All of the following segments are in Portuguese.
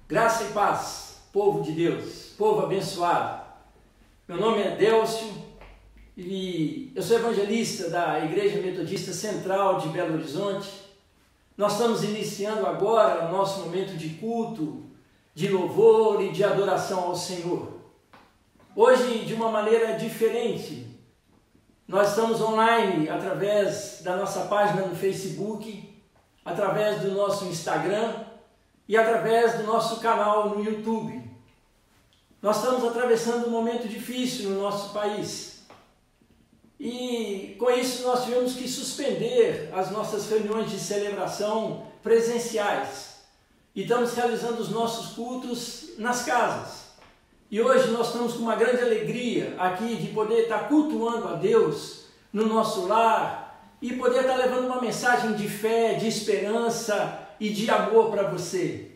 Graça e paz, povo de Deus, povo abençoado. Meu nome é Délcio e eu sou evangelista da Igreja Metodista Central de Belo Horizonte. Nós estamos iniciando agora o nosso momento de culto, de louvor e de adoração ao Senhor. Hoje, de uma maneira diferente, nós estamos online através da nossa página no Facebook, através do nosso Instagram e através do nosso canal no YouTube. Nós estamos atravessando um momento difícil no nosso país e com isso nós tivemos que suspender as nossas reuniões de celebração presenciais e estamos realizando os nossos cultos nas casas. E hoje nós estamos com uma grande alegria aqui de poder estar cultuando a Deus no nosso lar e poder estar levando uma mensagem de fé, de esperança e de amor para você.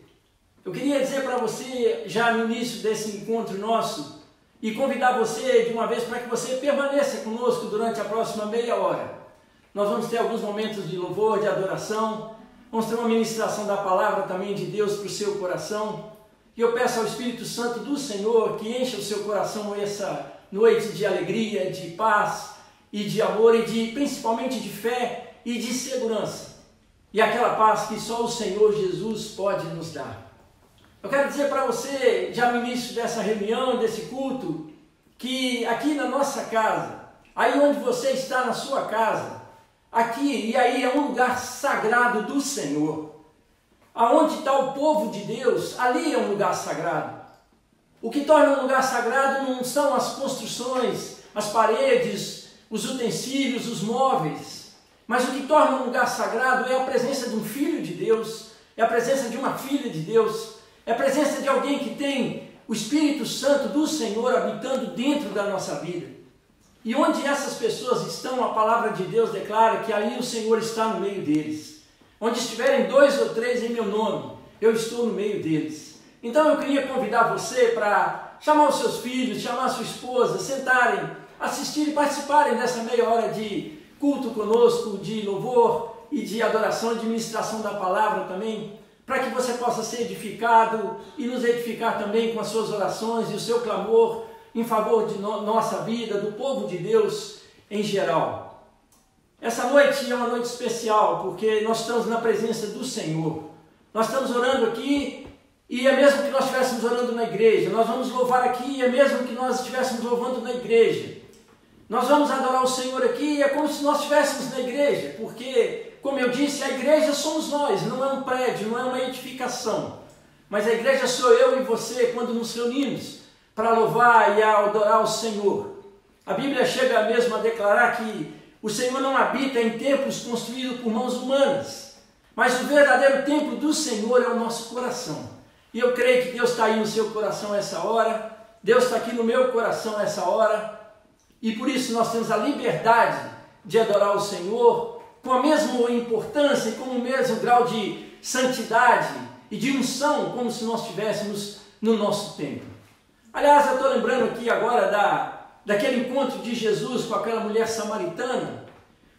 Eu queria dizer para você, já no início desse encontro nosso, e convidar você de uma vez para que você permaneça conosco durante a próxima meia hora. Nós vamos ter alguns momentos de louvor, de adoração, vamos ter uma ministração da palavra também de Deus para o seu coração. E eu peço ao Espírito Santo do Senhor que encha o seu coração essa noite de alegria, de paz e de amor e principalmente de fé e de segurança. E aquela paz que só o Senhor Jesus pode nos dar. Eu quero dizer para você, já no início dessa reunião, desse culto, que aqui na nossa casa, aí onde você está na sua casa, aqui e aí é um lugar sagrado do Senhor. Aonde está o povo de Deus, ali é um lugar sagrado. O que torna um lugar sagrado não são as construções, as paredes, os utensílios, os móveis. Mas o que torna um lugar sagrado é a presença de um filho de Deus, é a presença de uma filha de Deus, é a presença de alguém que tem o Espírito Santo do Senhor habitando dentro da nossa vida. E onde essas pessoas estão, a palavra de Deus declara que ali o Senhor está no meio deles. Onde estiverem 2 ou 3 em meu nome, eu estou no meio deles. Então eu queria convidar você para chamar os seus filhos, chamar a sua esposa, sentarem, assistirem e participarem dessa meia hora de culto conosco, de louvor e de adoração, de ministração da palavra também, para que você possa ser edificado e nos edificar também com as suas orações e o seu clamor em favor de nossa vida, do povo de Deus em geral. Essa noite é uma noite especial porque nós estamos na presença do Senhor. Nós estamos orando aqui e é mesmo que nós estivéssemos orando na igreja. Nós vamos louvar aqui e é mesmo que nós estivéssemos louvando na igreja. Nós vamos adorar o Senhor aqui e é como se nós estivéssemos na igreja, porque, como eu disse, a igreja somos nós, não é um prédio, não é uma edificação. Mas a igreja sou eu e você quando nos reunimos para louvar e adorar o Senhor. A Bíblia chega mesmo a declarar que o Senhor não habita em templos construídos por mãos humanas, mas o verdadeiro templo do Senhor é o nosso coração. E eu creio que Deus está aí no seu coração essa hora, Deus está aqui no meu coração essa hora, e por isso nós temos a liberdade de adorar o Senhor com a mesma importância e com o mesmo grau de santidade e de unção como se nós estivéssemos no nosso templo. Aliás, eu estou lembrando aqui agora daquele encontro de Jesus com aquela mulher samaritana,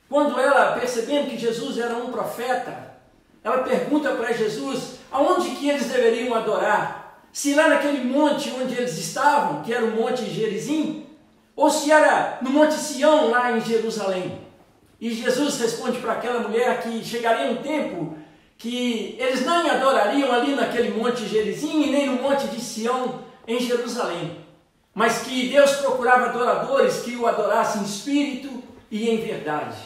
quando ela, percebendo que Jesus era um profeta, ela pergunta para Jesus aonde que eles deveriam adorar, se lá naquele monte onde eles estavam, que era o Monte Gerizim, ou se era no Monte Sião, lá em Jerusalém. E Jesus responde para aquela mulher que chegaria um tempo que eles não adorariam ali naquele Monte Gerizim e nem no Monte de Sião, em Jerusalém, mas que Deus procurava adoradores que o adorassem em espírito e em verdade.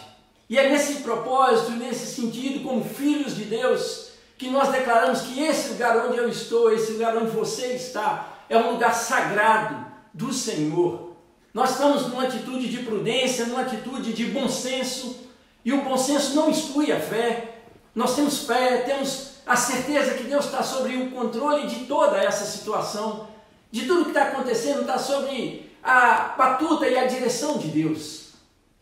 E é nesse propósito, nesse sentido, como filhos de Deus, que nós declaramos que esse lugar onde eu estou, esse lugar onde você está, é um lugar sagrado do Senhor. Nós estamos numa atitude de prudência, numa atitude de bom senso, e o bom senso não exclui a fé. Nós temos fé, temos a certeza que Deus está sobre o controle de toda essa situação, de tudo que está acontecendo, está sobre a batuta e a direção de Deus.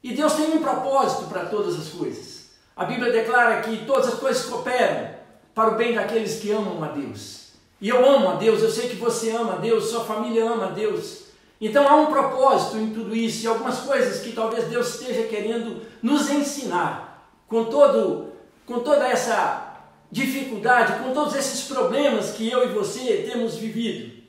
E Deus tem um propósito para todas as coisas. A Bíblia declara que todas as coisas cooperam para o bem daqueles que amam a Deus. E eu amo a Deus, eu sei que você ama a Deus, sua família ama a Deus. Então há um propósito em tudo isso e algumas coisas que talvez Deus esteja querendo nos ensinar com toda essa dificuldade, com todos esses problemas que eu e você temos vivido.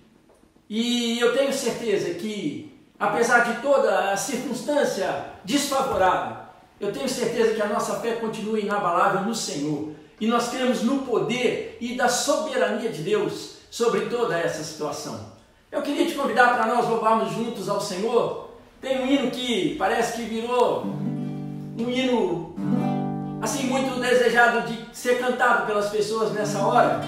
E eu tenho certeza que, apesar de toda a circunstância desfavorável, eu tenho certeza que a nossa fé continua inabalável no Senhor. E nós cremos no poder e da soberania de Deus sobre toda essa situação. Eu queria te convidar para nós louvarmos juntos ao Senhor. Tem um hino que parece que virou um hino assim muito desejado de ser cantado pelas pessoas nessa hora.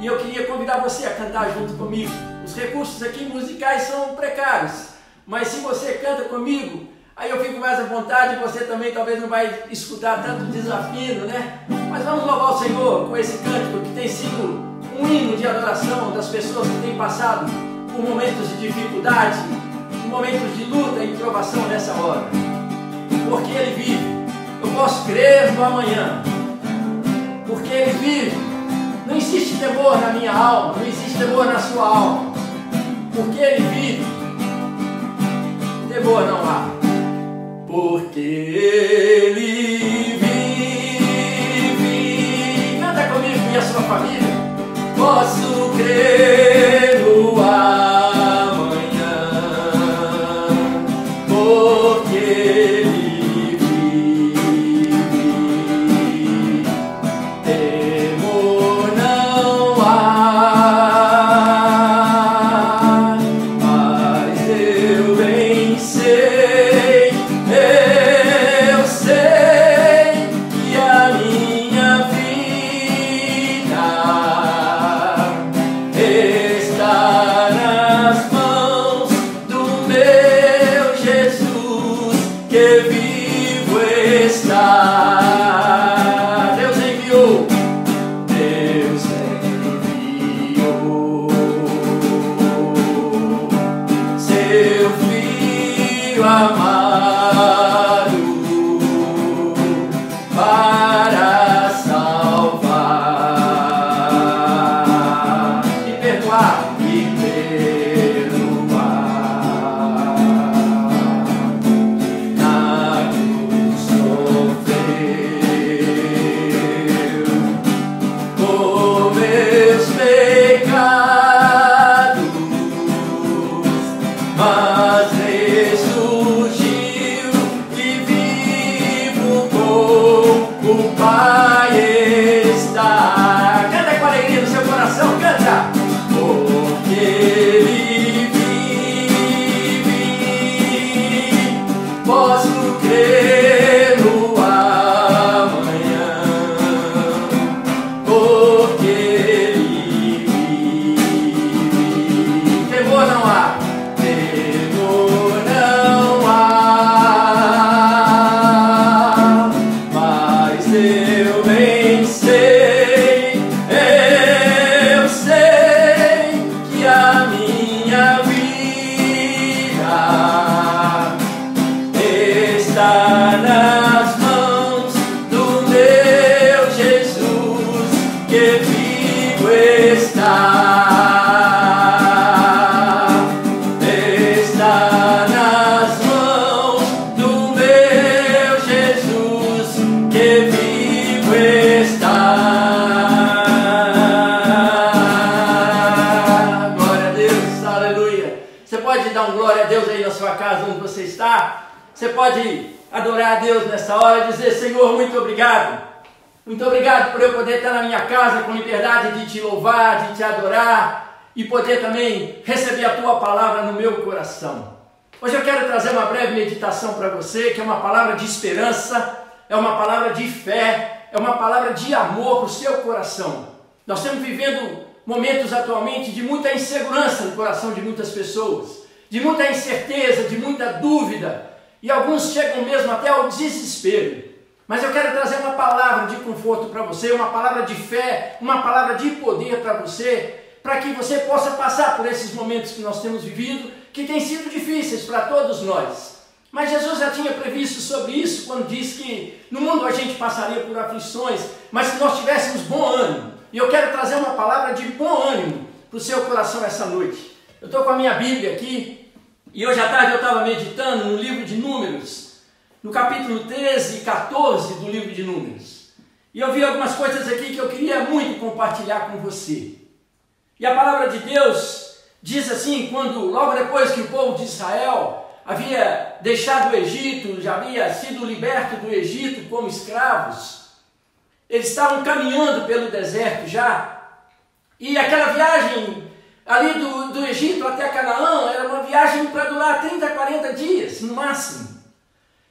E eu queria convidar você a cantar junto comigo. Os recursos aqui musicais são precários, mas se você canta comigo, aí eu fico mais à vontade, você também talvez não vai escutar tanto desafio, né? Mas vamos louvar o Senhor com esse cântico que tem sido um hino de adoração das pessoas que têm passado por momentos de dificuldade, por momentos de luta e provação nessa hora. Porque Ele vive. Eu posso crer no amanhã. Porque Ele vive. Não existe temor na minha alma, não existe temor na sua alma. Porque Ele vive. Temor não há. Porque Ele vive. Canta comigo e a sua família. Posso crer no amanhã, porque Ele vive. Temor não há, mas eu bem sei, eu sei que a minha vida está nas mãos do meu Jesus, que vivo está. Deus enviou, Deus enviou seu Filho amado para salvar e perdoar, na cruz sofreu por meus pecados, mas ressurgiu e vivo com o Pai está. Canta com alegria no seu coração, canta! Porque Ele vive, posso crer no amanhã, porque Ele vive. Temor não há, temor não há, mas eu bem sei, eu sei que a minha vida está nas mãos do meu Jesus, que vivo está. Está nas mãos do meu Jesus, que vivo está. Glória a Deus, aleluia. Você pode dar um glória a Deus aí na sua casa onde você está? Você pode adorar a Deus nessa hora e dizer: Senhor, muito obrigado. Muito obrigado por eu poder estar na minha casa com liberdade de te louvar, de te adorar e poder também receber a tua palavra no meu coração. Hoje eu quero trazer uma breve meditação para você, que é uma palavra de esperança, é uma palavra de fé, é uma palavra de amor para o seu coração. Nós estamos vivendo momentos atualmente de muita insegurança no coração de muitas pessoas, de muita incerteza, de muita dúvida, e alguns chegam mesmo até ao desespero. Mas eu quero trazer uma palavra de conforto para você, uma palavra de fé, uma palavra de poder para você, para que você possa passar por esses momentos que nós temos vivido, que têm sido difíceis para todos nós. Mas Jesus já tinha previsto sobre isso quando disse que no mundo a gente passaria por aflições, mas que nós tivéssemos bom ânimo. E eu quero trazer uma palavra de bom ânimo para o seu coração essa noite. Eu estou com a minha Bíblia aqui, e hoje à tarde eu estava meditando no livro de Números, no capítulo 13 e 14 do livro de Números. E eu vi algumas coisas aqui que eu queria muito compartilhar com você. E a palavra de Deus diz assim, quando logo depois que o povo de Israel havia deixado o Egito, já havia sido liberto do Egito como escravos, eles estavam caminhando pelo deserto já, e aquela viagem ali do Egito até Canaã era uma viagem para durar 30, 40 dias no máximo.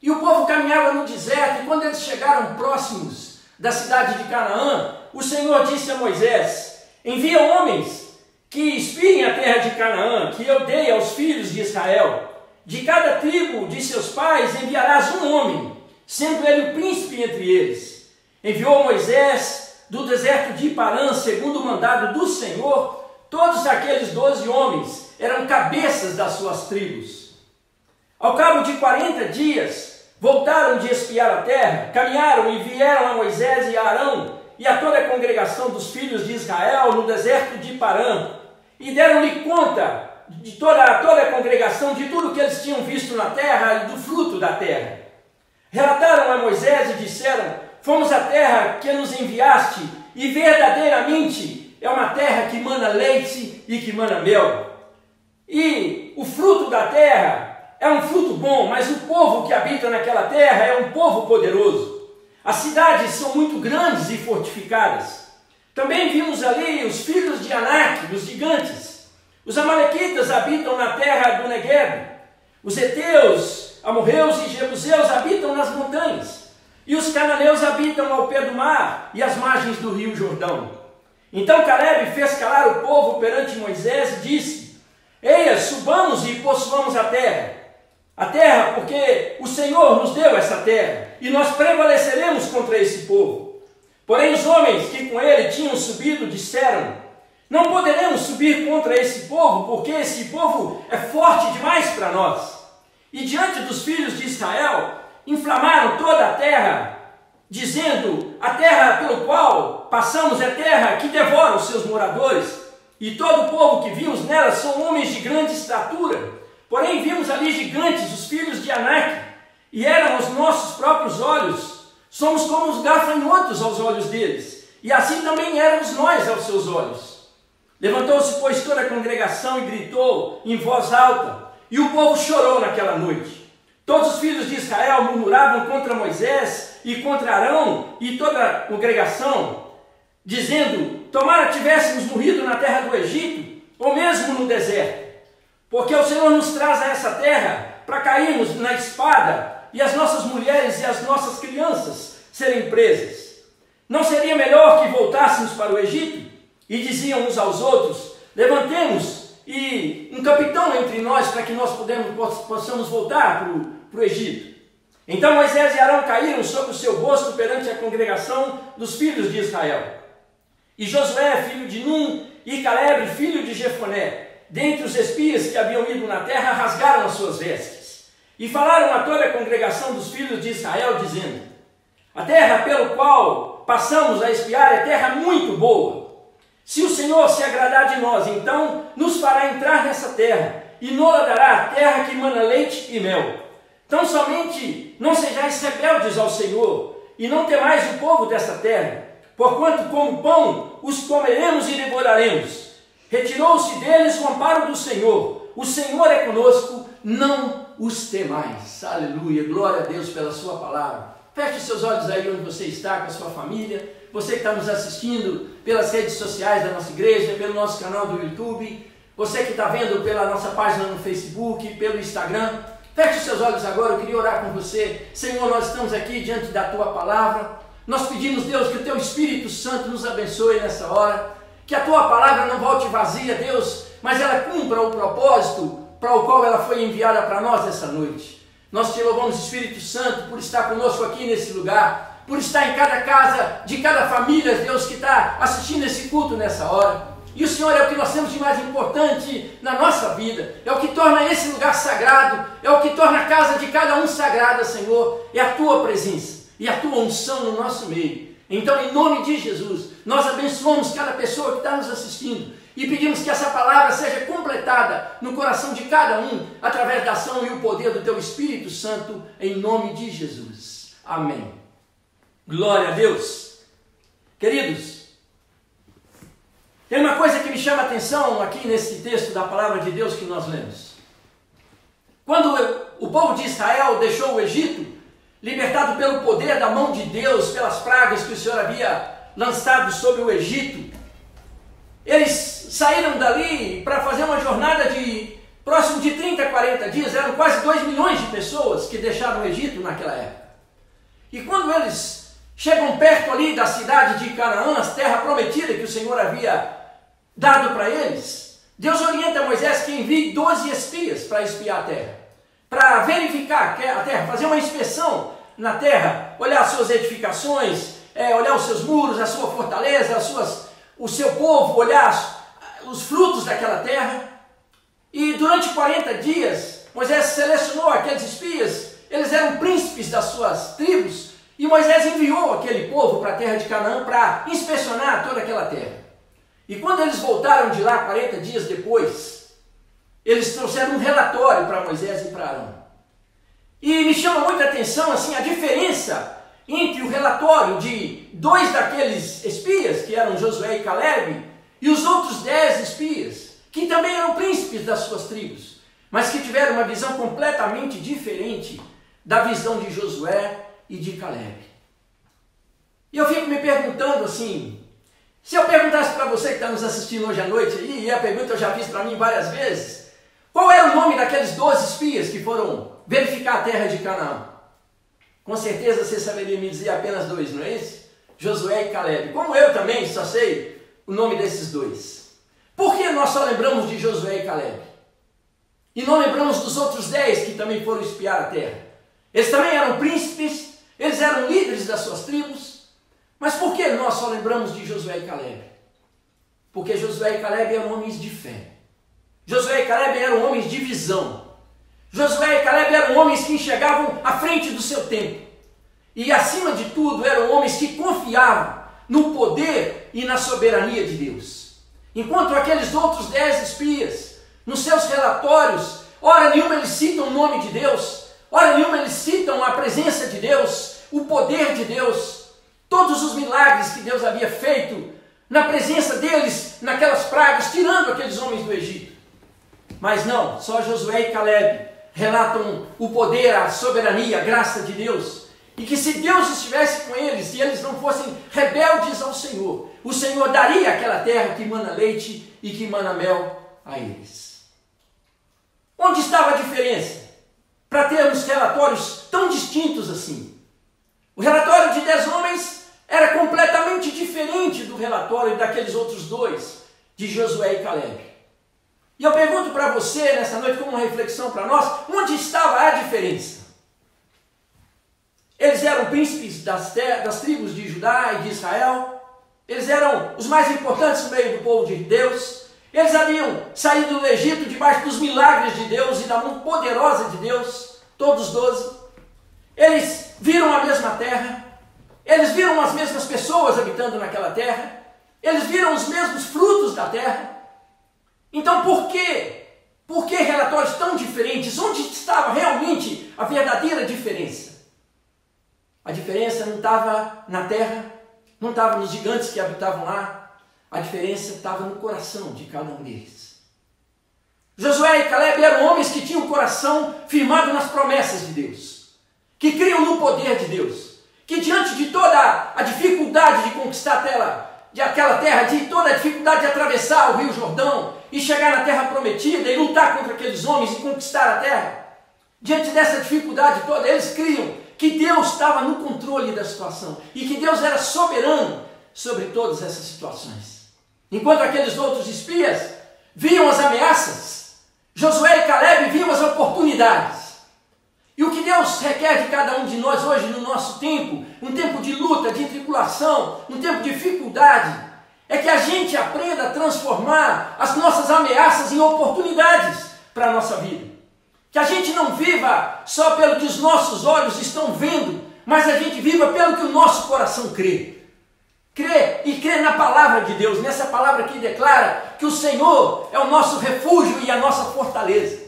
E o povo caminhava no deserto, e quando eles chegaram próximos da cidade de Canaã, o Senhor disse a Moisés: envia homens que espiem a terra de Canaã, que eu dei aos filhos de Israel. De cada tribo de seus pais enviarás um homem, sendo ele o príncipe entre eles. Enviou Moisés do deserto de Parã, segundo o mandado do Senhor. Todos aqueles 12 homens eram cabeças das suas tribos. Ao cabo de 40 dias, voltaram de espiar a terra, caminharam e vieram a Moisés e a Arão e a toda a congregação dos filhos de Israel no deserto de Parã, e deram-lhe conta de toda a congregação de tudo que eles tinham visto na terra e do fruto da terra. Relataram a Moisés e disseram: fomos à terra que nos enviaste, e verdadeiramente é uma terra que mana leite e que mana mel. E o fruto da terra é um fruto bom, mas o povo que habita naquela terra é um povo poderoso. As cidades são muito grandes e fortificadas. Também vimos ali os filhos de Anak, os gigantes. Os amalequitas habitam na terra do Negueb. Os heteus, amorreus e jebuseus habitam nas montanhas. E os cananeus habitam ao pé do mar e às margens do rio Jordão. Então Caleb fez calar o povo perante Moisés e disse: eia, subamos e possuamos a terra, porque o Senhor nos deu essa terra, e nós prevaleceremos contra esse povo. Porém os homens que com ele tinham subido disseram: não poderemos subir contra esse povo, porque esse povo é forte demais para nós. E diante dos filhos de Israel, inflamaram toda a terra, dizendo: a terra pelo qual passamos é terra que devora os seus moradores, e todo o povo que vimos nela são homens de grande estatura. Porém vimos ali gigantes, os filhos de Anak, e eram aos nossos próprios olhos. Somos como os gafanhotos aos olhos deles, e assim também éramos nós aos seus olhos. Levantou-se, pois, toda a congregação e gritou em voz alta, e o povo chorou naquela noite. Todos os filhos de Israel murmuravam contra Moisés e contra Arão e toda a congregação, dizendo: tomara tivéssemos morrido na terra do Egito, ou mesmo no deserto. Porque o Senhor nos traz a essa terra para cairmos na espada, e as nossas mulheres e as nossas crianças serem presas. Não seria melhor que voltássemos para o Egito? E diziam uns aos outros: levantemos e um capitão entre nós, para que nós possamos voltar para o Egito. Então Moisés e Arão caíram sobre o seu rosto perante a congregação dos filhos de Israel. E Josué, filho de Num, e Caleb, filho de Jefoné, dentre os espias que haviam ido na terra, rasgaram as suas vestes. E falaram a toda a congregação dos filhos de Israel, dizendo: a terra pelo qual passamos a espiar é terra muito boa. Se o Senhor se agradar de nós, então nos fará entrar nessa terra, e nos dará a terra que mana leite e mel. Tão somente não sejais rebeldes ao Senhor, e não temais o povo dessa terra, porquanto como pão os comeremos e devoraremos. Retirou-se deles o amparo do Senhor. O Senhor é conosco, não os temais. Aleluia, glória a Deus pela sua palavra. Feche seus olhos aí onde você está com a sua família. Você que está nos assistindo pelas redes sociais da nossa igreja, pelo nosso canal do YouTube. Você que está vendo pela nossa página no Facebook, pelo Instagram. Feche seus olhos agora, eu queria orar com você. Senhor, nós estamos aqui diante da tua palavra. Nós pedimos, Deus, que o teu Espírito Santo nos abençoe nessa hora. Que a tua palavra não volte vazia, Deus, mas ela cumpra o propósito para o qual ela foi enviada para nós essa noite. Nós te louvamos, Espírito Santo, por estar conosco aqui nesse lugar, por estar em cada casa, de cada família, Deus, que está assistindo esse culto nessa hora. E o Senhor é o que nós temos de mais importante na nossa vida, é o que torna esse lugar sagrado, é o que torna a casa de cada um sagrada, Senhor, é a tua presença e a tua unção no nosso meio. Então, em nome de Jesus, nós abençoamos cada pessoa que está nos assistindo e pedimos que essa palavra seja completada no coração de cada um, através da ação e o poder do teu Espírito Santo, em nome de Jesus. Amém. Glória a Deus. Queridos, tem uma coisa que me chama a atenção aqui nesse texto da palavra de Deus que nós lemos. Quando o povo de Israel deixou o Egito, libertado pelo poder da mão de Deus, pelas pragas que o Senhor havia lançado sobre o Egito, eles saíram dali para fazer uma jornada de próximo de 30 a 40 dias, eram quase 2 milhões de pessoas que deixaram o Egito naquela época. E quando eles chegam perto ali da cidade de Canaã, a terra prometida que o Senhor havia dado para eles, Deus orienta Moisés que envie 12 espias para espiar a terra, para verificar a terra, fazer uma inspeção na terra, olhar as suas edificações, olhar os seus muros, a sua fortaleza, o seu povo, olhar os frutos daquela terra. E durante 40 dias, Moisés selecionou aqueles espias, eles eram príncipes das suas tribos, e Moisés enviou aquele povo para a terra de Canaã para inspecionar toda aquela terra. E quando eles voltaram de lá, 40 dias depois, eles trouxeram um relatório para Moisés e para Arão. E me chama muita atenção assim, a diferença entre o relatório de 2 daqueles espias, que eram Josué e Calebe, e os outros 10 espias, que também eram príncipes das suas tribos, mas que tiveram uma visão completamente diferente da visão de Josué e de Calebe. E eu fico me perguntando assim, se eu perguntasse para você que está nos assistindo hoje à noite, e a pergunta eu já fiz para mim várias vezes, qual era o nome daqueles 12 espias que foram verificar a terra de Canaã? Com certeza você saberia me dizer apenas 2, não é isso? Josué e Calebe. Como eu também só sei o nome desses 2. Por que nós só lembramos de Josué e Calebe? E não lembramos dos outros 10 que também foram espiar a terra? Eles também eram príncipes, eles eram líderes das suas tribos. Mas por que nós só lembramos de Josué e Calebe? Porque Josué e Calebe eram homens de fé. Josué e Calebe eram homens de visão. Josué e Calebe eram homens que enxergavam à frente do seu tempo. E acima de tudo eram homens que confiavam no poder e na soberania de Deus. Enquanto aqueles outros 10 espias, nos seus relatórios, hora nenhuma eles citam o nome de Deus, hora nenhuma eles citam a presença de Deus, o poder de Deus, todos os milagres que Deus havia feito na presença deles, naquelas pragas, tirando aqueles homens do Egito. Mas não, só Josué e Calebe relatam o poder, a soberania, a graça de Deus. E que se Deus estivesse com eles, se eles não fossem rebeldes ao Senhor, o Senhor daria aquela terra que mana leite e que mana mel a eles. Onde estava a diferença para termos relatórios tão distintos assim? O relatório de 10 homens era completamente diferente do relatório daqueles outros 2, de Josué e Calebe. E eu pergunto para você nessa noite, como uma reflexão para nós, onde estava a diferença? Eles eram príncipes das tribos de Judá e de Israel, eles eram os mais importantes no meio do povo de Deus, eles haviam saído do Egito debaixo dos milagres de Deus e da mão poderosa de Deus, todos 12. Eles viram a mesma terra, eles viram as mesmas pessoas habitando naquela terra, eles viram os mesmos frutos da terra. Então por quê? Por que relatórios tão diferentes? Onde estava realmente a verdadeira diferença? A diferença não estava na terra, não estava nos gigantes que habitavam lá, a diferença estava no coração de cada um deles. Josué e Calebe eram homens que tinham o coração firmado nas promessas de Deus, que criam no poder de Deus, que diante de toda a dificuldade de conquistar aquela terra, de toda a dificuldade de atravessar o Rio Jordão e chegar na terra prometida e lutar contra aqueles homens e conquistar a terra, diante dessa dificuldade toda, eles criam que Deus estava no controle da situação e que Deus era soberano sobre todas essas situações. Enquanto aqueles outros espias viam as ameaças, Josué e Calebe viam as oportunidades. E o que Deus requer de cada um de nós hoje no nosso tempo, um tempo de luta, de tribulação, um tempo de dificuldade, é que a gente aprenda a transformar as nossas ameaças em oportunidades para a nossa vida. Que a gente não viva só pelo que os nossos olhos estão vendo, mas a gente viva pelo que o nosso coração crê. Crê na palavra de Deus, nessa palavra que declara que o Senhor é o nosso refúgio e a nossa fortaleza.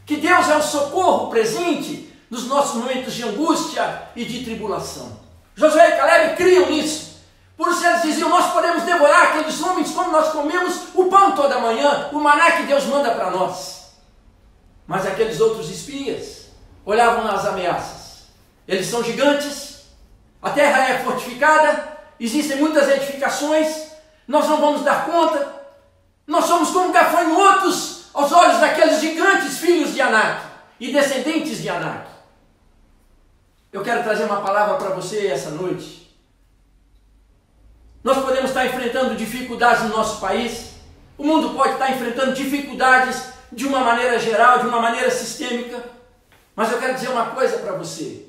Que Deus é o socorro presente nos nossos momentos de angústia e de tribulação. Josué e Calebe criam nisso, Por isso eles diziam, nós podemos devorar aqueles homens como nós comemos o pão toda manhã, o maná que Deus manda para nós. Mas aqueles outros espias olhavam as ameaças. Eles são gigantes, a terra é fortificada, existem muitas edificações, nós não vamos dar conta, nós somos como gafanhotos aos olhos daqueles gigantes filhos de Anak e descendentes de Anak. Eu quero trazer uma palavra para você essa noite. Nós podemos estar enfrentando dificuldades no nosso país, o mundo pode estar enfrentando dificuldades de uma maneira geral, de uma maneira sistêmica, mas eu quero dizer uma coisa para você.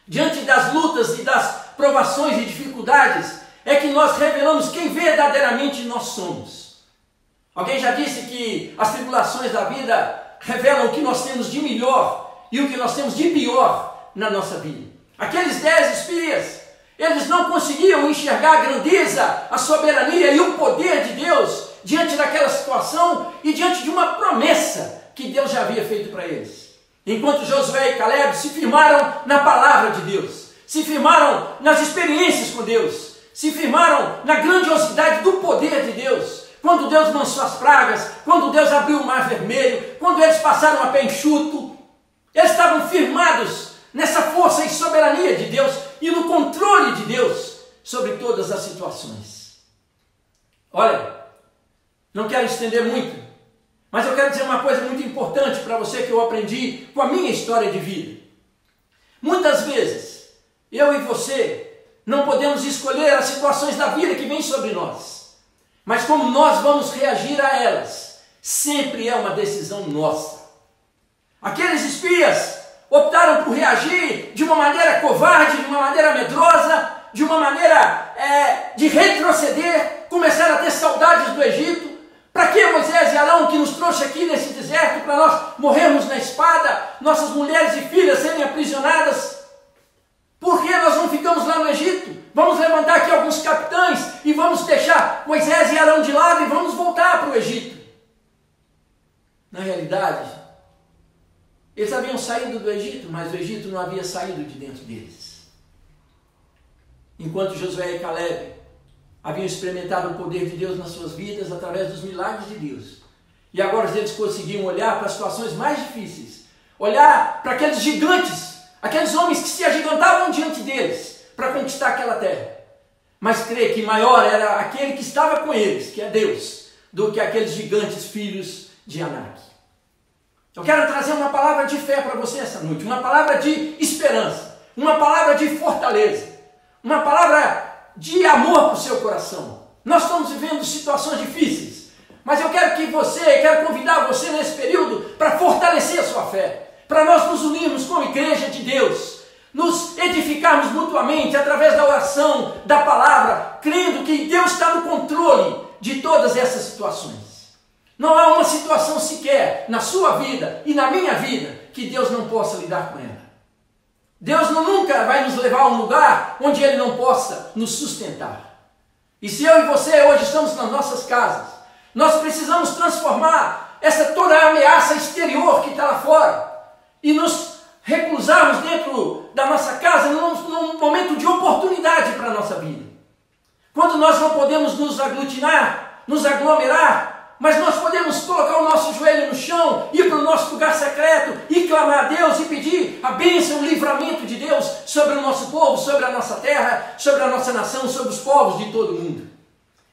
Diante das lutas e das provações e dificuldades, é que nós revelamos quem verdadeiramente nós somos. Alguém já disse que as tribulações da vida revelam o que nós temos de melhor e o que nós temos de pior na nossa vida. Aqueles 10 espias, eles não conseguiam enxergar a grandeza, a soberania e o poder de Deus diante daquela situação e diante de uma promessa que Deus já havia feito para eles. Enquanto Josué e Caleb se firmaram na palavra de Deus, se firmaram nas experiências com Deus, se firmaram na grandiosidade do poder de Deus. Quando Deus lançou as pragas, quando Deus abriu o mar vermelho, quando eles passaram a pé enxuto, eles estavam firmados nessa força e soberania de Deus e no controle de Deus sobre todas as situações. Olha, não quero estender muito, mas eu quero dizer uma coisa muito importante para você que eu aprendi com a minha história de vida. Muitas vezes, eu e você não podemos escolher as situações da vida que vêm sobre nós, mas como nós vamos reagir a elas, sempre é uma decisão nossa. Aqueles espias optaram por reagir de uma maneira covarde, de uma maneira medrosa, de uma maneira de retroceder, começaram a ter saudades do Egito. Para que Moisés e Arão que nos trouxe aqui nesse deserto, para nós morrermos na espada, nossas mulheres e filhas serem aprisionadas? Por que nós não ficamos lá no Egito? Vamos levantar aqui alguns capitães e vamos deixar Moisés e Arão de lado e vamos voltar para o Egito. Na realidade, eles haviam saído do Egito, mas o Egito não havia saído de dentro deles. Enquanto Josué e Caleb haviam experimentado o poder de Deus nas suas vidas através dos milagres de Deus. E agora eles conseguiam olhar para as situações mais difíceis, olhar para aqueles gigantes, aqueles homens que se agigantavam diante deles para conquistar aquela terra. Mas crer que maior era aquele que estava com eles, que é Deus, do que aqueles gigantes filhos de Anak. Eu quero trazer uma palavra de fé para você essa noite, uma palavra de esperança, uma palavra de fortaleza, uma palavra de amor para o seu coração. Nós estamos vivendo situações difíceis, mas eu quero convidar você nesse período para fortalecer a sua fé, para nós nos unirmos como igreja de Deus, nos edificarmos mutuamente através da oração, da palavra, crendo que Deus está no controle de todas essas situações. Não há uma situação sequer na sua vida e na minha vida que Deus não possa lidar com ela. Deus nunca vai nos levar a um lugar onde Ele não possa nos sustentar. E se eu e você hoje estamos nas nossas casas, nós precisamos transformar toda a ameaça exterior que está lá fora e nos reclusarmos dentro da nossa casa num momento de oportunidade para a nossa vida. Quando nós não podemos nos aglutinar, nos aglomerar, mas nós podemos colocar o nosso joelho no chão, ir para o nosso lugar secreto e clamar a Deus e pedir a bênção, o livramento de Deus sobre o nosso povo, sobre a nossa terra, sobre a nossa nação, sobre os povos de todo o mundo.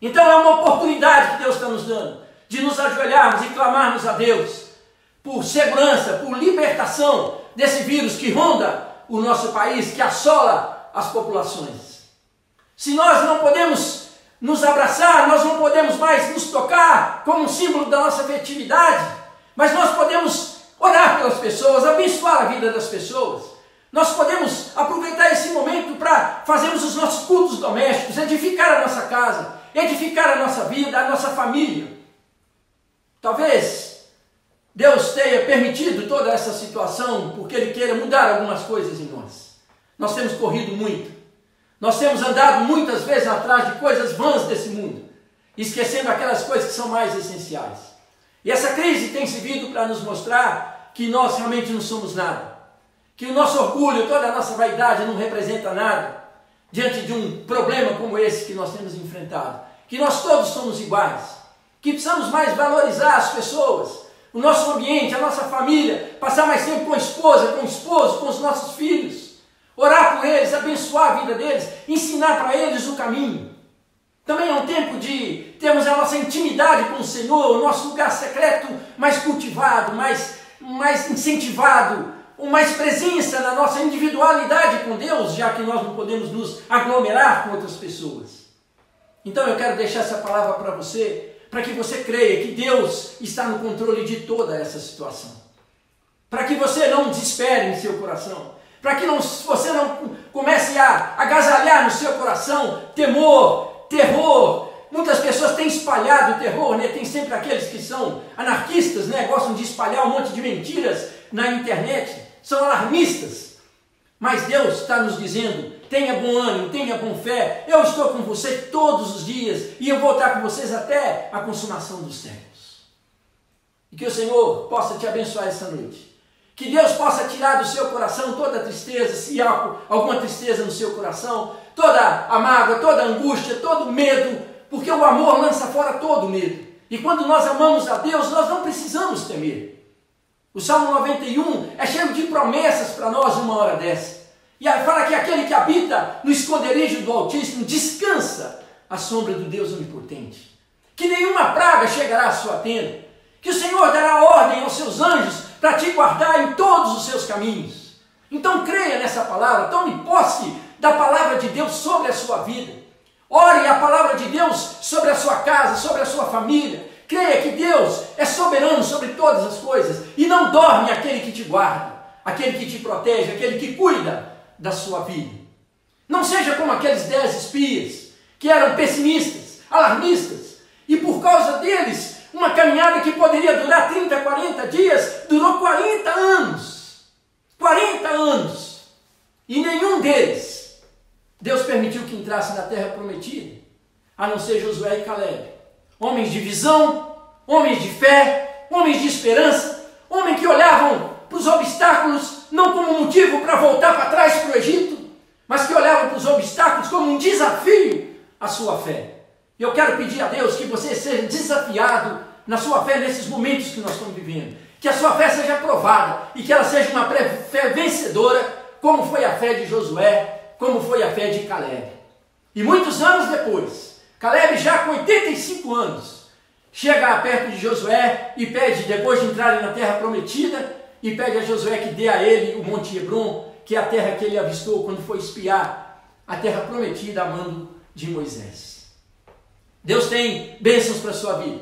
Então é uma oportunidade que Deus está nos dando de nos ajoelharmos e clamarmos a Deus por segurança, por libertação desse vírus que ronda o nosso país, que assola as populações. Se nós não podemos nos abraçar, nós não podemos mais nos tocar como um símbolo da nossa afetividade, mas nós podemos orar pelas pessoas, abençoar a vida das pessoas. Nós podemos aproveitar esse momento para fazermos os nossos cultos domésticos, edificar a nossa casa, edificar a nossa vida, a nossa família. Talvez Deus tenha permitido toda essa situação porque Ele queira mudar algumas coisas em nós. Nós temos corrido muito. Nós temos andado muitas vezes atrás de coisas vãs desse mundo, esquecendo aquelas coisas que são mais essenciais. E essa crise tem servido para nos mostrar que nós realmente não somos nada, que o nosso orgulho, toda a nossa vaidade não representa nada, diante de um problema como esse que nós temos enfrentado, que nós todos somos iguais, que precisamos mais valorizar as pessoas, o nosso ambiente, a nossa família, passar mais tempo com a esposa, com o esposo, com os nossos filhos, orar por eles, abençoar a vida deles, ensinar para eles o caminho. Também é um tempo de termos a nossa intimidade com o Senhor, o nosso lugar secreto mais cultivado, mais incentivado, com mais presença na nossa individualidade com Deus, já que nós não podemos nos aglomerar com outras pessoas. Então eu quero deixar essa palavra para você, para que você creia que Deus está no controle de toda essa situação. Para que você não desespere em seu coração, para que você não comece a agasalhar no seu coração temor, terror. Muitas pessoas têm espalhado o terror, né? Tem sempre aqueles que são anarquistas, né? Gostam de espalhar um monte de mentiras na internet, são alarmistas. Mas Deus está nos dizendo: tenha bom ânimo, tenha bom fé, eu estou com você todos os dias e eu vou estar com vocês até a consumação dos séculos. E que o Senhor possa te abençoar esta noite. Que Deus possa tirar do seu coração toda a tristeza, se há alguma tristeza no seu coração, toda a mágoa, toda a angústia, todo o medo, porque o amor lança fora todo o medo. E quando nós amamos a Deus, nós não precisamos temer. O Salmo 91 é cheio de promessas para nós numa hora dessa. E aí fala que aquele que habita no esconderijo do Altíssimo descansa à sombra do Deus Onipotente. Que nenhuma praga chegará à sua tenda. Que o Senhor dará ordem aos seus anjos para te guardar em todos os seus caminhos. Então creia nessa palavra, tome posse da palavra de Deus sobre a sua vida. Ore a palavra de Deus sobre a sua casa, sobre a sua família. Creia que Deus é soberano sobre todas as coisas e não dorme aquele que te guarda, aquele que te protege, aquele que cuida da sua vida. Não seja como aqueles 10 espias que eram pessimistas, alarmistas, e por causa deles, uma caminhada que poderia durar 30, 40 dias, durou 40 anos. 40 anos. E nenhum deles, Deus permitiu que entrasse na terra prometida, a não ser Josué e Caleb. Homens de visão, homens de fé, homens de esperança, homens que olhavam para os obstáculos não como motivo para voltar para trás para o Egito, mas que olhavam para os obstáculos como um desafio à sua fé. E eu quero pedir a Deus que você seja desafiado na sua fé nesses momentos que nós estamos vivendo. Que a sua fé seja provada e que ela seja uma fé vencedora, como foi a fé de Josué, como foi a fé de Caleb. E muitos anos depois, Caleb já com 85 anos, chega perto de Josué e pede, depois de entrarem na terra prometida, e pede a Josué que dê a ele o Monte Hebron, que é a terra que ele avistou quando foi espiar a terra prometida a mando de Moisés. Deus tem bênçãos para a sua vida.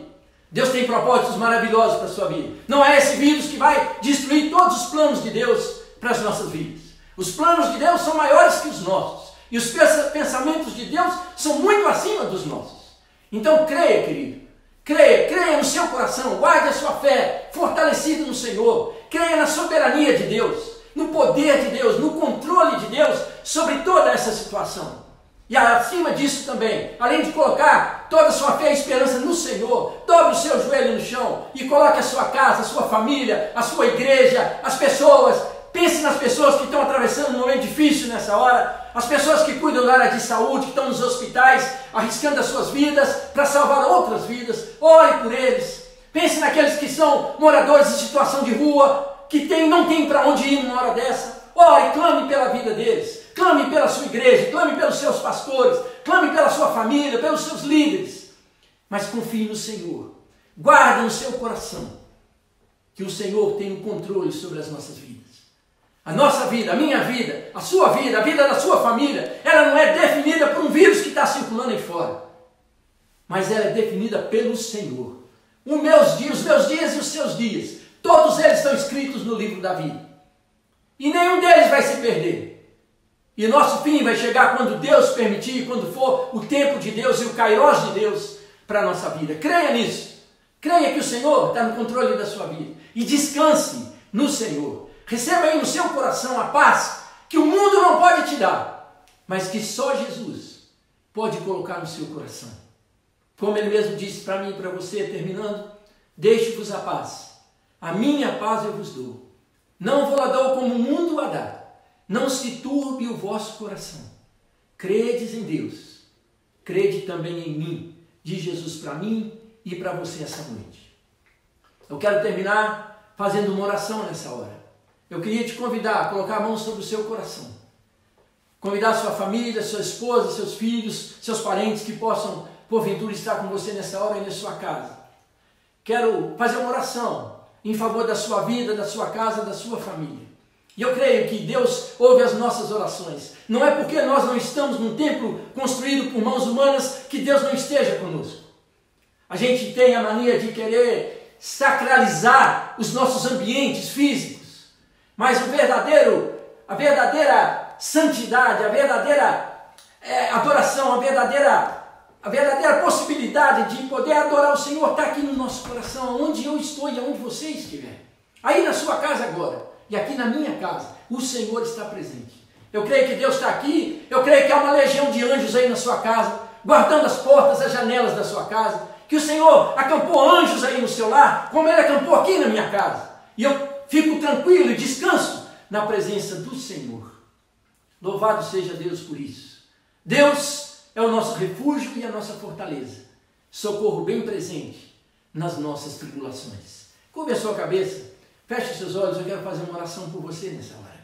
Deus tem propósitos maravilhosos para a sua vida. Não é esse vírus que vai destruir todos os planos de Deus para as nossas vidas. Os planos de Deus são maiores que os nossos. E os pensamentos de Deus são muito acima dos nossos. Então creia, querido. Creia no seu coração. Guarde a sua fé fortalecida no Senhor. Creia na soberania de Deus, no poder de Deus, no controle de Deus sobre toda essa situação. E acima disso também, além de colocar toda a sua fé e esperança no Senhor, dobre o seu joelho no chão e coloque a sua casa, a sua família, a sua igreja, as pessoas. Pense nas pessoas que estão atravessando um momento difícil nessa hora, as pessoas que cuidam da área de saúde, que estão nos hospitais, arriscando as suas vidas para salvar outras vidas. Ore por eles. Pense naqueles que são moradores em situação de rua, que não tem para onde ir numa hora dessa. Ore, clame pela vida deles. Clame pela sua igreja, clame pelos seus pastores, clame pela sua família, pelos seus líderes. Mas confie no Senhor. Guarde no seu coração que o Senhor tem o controle sobre as nossas vidas. A nossa vida, a minha vida, a vida da sua família, ela não é definida por um vírus que está circulando aí fora. Mas ela é definida pelo Senhor. Os meus dias e os seus dias, todos eles estão escritos no livro da vida. E nenhum deles vai se perder. E nosso fim vai chegar quando Deus permitir, quando for o tempo de Deus e o kairos de Deus para a nossa vida. Creia nisso. Creia que o Senhor está no controle da sua vida. E descanse no Senhor. Receba aí no seu coração a paz que o mundo não pode te dar, mas que só Jesus pode colocar no seu coração. Como Ele mesmo disse para mim e para você, terminando: deixe-vos a paz. A minha paz eu vos dou. Não vou lá dou como o mundo a dá. Não se turbe o vosso coração. credes em Deus, crede também em mim, diz Jesus para mim e para você essa noite. Eu quero terminar fazendo uma oração nessa hora. Eu queria te convidar a colocar a mão sobre o seu coração. Convidar sua família, sua esposa, seus filhos, seus parentes que possam, porventura, estar com você nessa hora e na sua casa. Quero fazer uma oração em favor da sua vida, da sua casa, da sua família. E eu creio que Deus ouve as nossas orações. Não é porque nós não estamos num templo construído por mãos humanas que Deus não esteja conosco. A gente tem a mania de querer sacralizar os nossos ambientes físicos. Mas a verdadeira santidade, a verdadeira adoração, a verdadeira possibilidade de poder adorar o Senhor está aqui no nosso coração, onde eu estou e onde você estiver. Aí na sua casa agora, e aqui na minha casa, o Senhor está presente. Eu creio que Deus está aqui, eu creio que há uma legião de anjos aí na sua casa, guardando as portas, as janelas da sua casa, que o Senhor acampou anjos aí no seu lar, como Ele acampou aqui na minha casa. E eu fico tranquilo e descanso na presença do Senhor. Louvado seja Deus por isso. Deus é o nosso refúgio e a nossa fortaleza, socorro bem presente nas nossas tribulações. Curve a sua cabeça, feche os seus olhos, eu quero fazer uma oração por você nessa hora.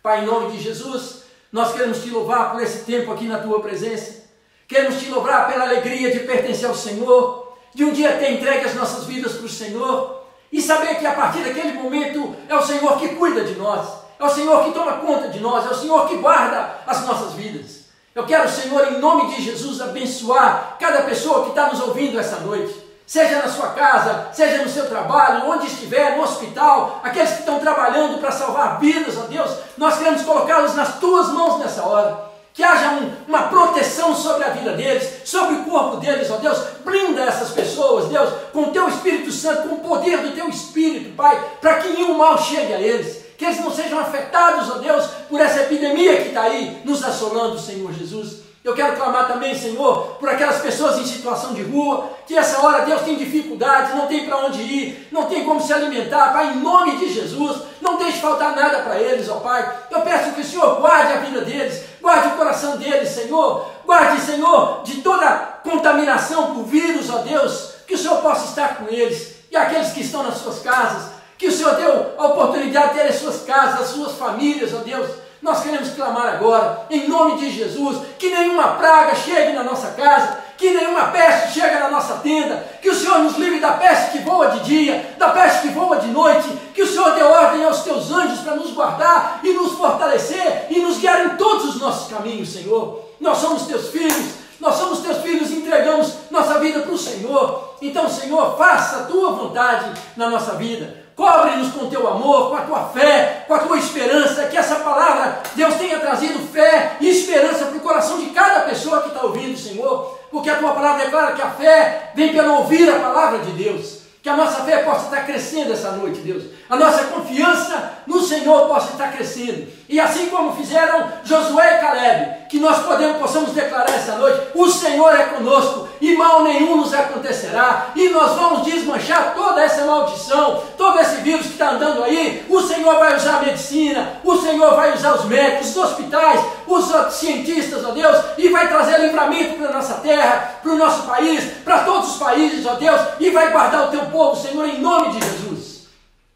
Pai, em nome de Jesus, nós queremos te louvar por esse tempo aqui na tua presença, queremos te louvar pela alegria de pertencer ao Senhor, de um dia ter entregue as nossas vidas para o Senhor, e saber que a partir daquele momento é o Senhor que cuida de nós, é o Senhor que toma conta de nós, é o Senhor que guarda as nossas vidas. Eu quero, Senhor, em nome de Jesus, abençoar cada pessoa que está nos ouvindo essa noite, seja na sua casa, seja no seu trabalho, onde estiver, no hospital, aqueles que estão trabalhando para salvar vidas, ó Deus, nós queremos colocá-los nas tuas mãos nessa hora. Que haja uma proteção sobre a vida deles, sobre o corpo deles, ó Deus. Blinda essas pessoas, Deus, com o teu Espírito Santo, com o poder do teu Espírito, Pai, para que nenhum mal chegue a eles. Que eles não sejam afetados, ó Deus, por essa epidemia que está aí nos assolando, Senhor Jesus. Eu quero clamar também, Senhor, por aquelas pessoas em situação de rua, que essa hora, Deus, tem dificuldades, não tem para onde ir, não tem como se alimentar, Pai, em nome de Jesus, não deixe faltar nada para eles, ó Pai. Eu peço que o Senhor guarde a vida deles, guarde o coração deles, Senhor, guarde, Senhor, de toda contaminação por vírus, ó Deus, que o Senhor possa estar com eles, e aqueles que estão nas suas casas, que o Senhor deu a oportunidade de ter as suas casas, as suas famílias, ó Deus. Nós queremos clamar agora, em nome de Jesus, que nenhuma praga chegue na nossa casa, que nenhuma peste chegue na nossa tenda, que o Senhor nos livre da peste que voa de dia, da peste que voa de noite, que o Senhor dê ordem aos teus anjos para nos guardar e nos fortalecer e nos guiar em todos os nossos caminhos, Senhor. Nós somos teus filhos, entregamos nossa vida para o Senhor. Então, Senhor, faça a tua vontade na nossa vida. Cobre-nos com o teu amor, com a tua fé, com a tua esperança, que essa palavra, Deus, tenha trazido fé e esperança para o coração de cada pessoa que está ouvindo, Senhor, porque a tua palavra declara que a fé vem pelo ouvir a palavra de Deus, que a nossa fé possa estar crescendo essa noite, Deus, a nossa confiança no Senhor possa estar crescendo, e assim como fizeram Josué e Caleb, que nós possamos declarar essa noite, o Senhor é conosco, e mal nenhum nos acontecerá, e nós vamos desmanchar toda essa maldição, todo esse vírus que está andando aí. O Senhor vai usar a medicina, o Senhor vai usar os médicos, os hospitais, os cientistas, ó Deus, e vai trazer livramento para a nossa terra, para o nosso país, para todos os países, ó Deus, e vai guardar o teu povo, Senhor, em nome de Jesus.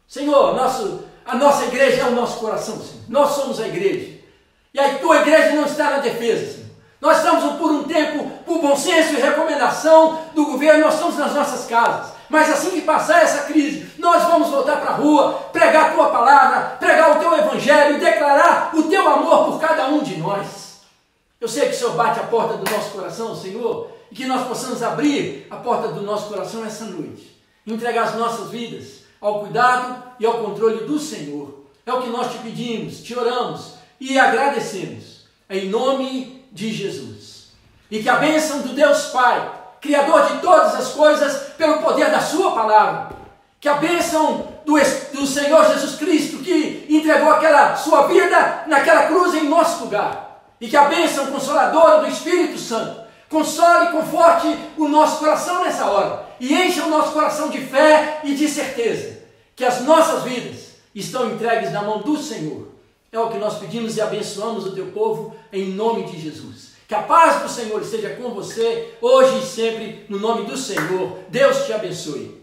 Senhor, a nossa igreja é o nosso coração, Senhor. Nós somos a igreja, e a tua igreja não está na defesa, Senhor. Nós estamos por um tempo, por bom senso e recomendação do governo, nós estamos nas nossas casas. Mas assim que passar essa crise, nós vamos voltar para a rua, pregar a tua palavra, pregar o teu evangelho, declarar o teu amor por cada um de nós. Eu sei que o Senhor bate a porta do nosso coração, Senhor, e que nós possamos abrir a porta do nosso coração essa noite, entregar as nossas vidas ao cuidado e ao controle do Senhor. É o que nós te pedimos, te oramos e agradecemos, em nome de Jesus. E que a bênção do Deus Pai, Criador de todas as coisas, pelo poder da sua palavra, que a bênção do Senhor Jesus Cristo, que entregou aquela sua vida naquela cruz em nosso lugar, e que a bênção consoladora do Espírito Santo console e conforte o nosso coração nessa hora, e encha o nosso coração de fé e de certeza, que as nossas vidas estão entregues na mão do Senhor. É o que nós pedimos e abençoamos o teu povo em nome de Jesus. Que a paz do Senhor esteja com você, hoje e sempre, no nome do Senhor. Deus te abençoe.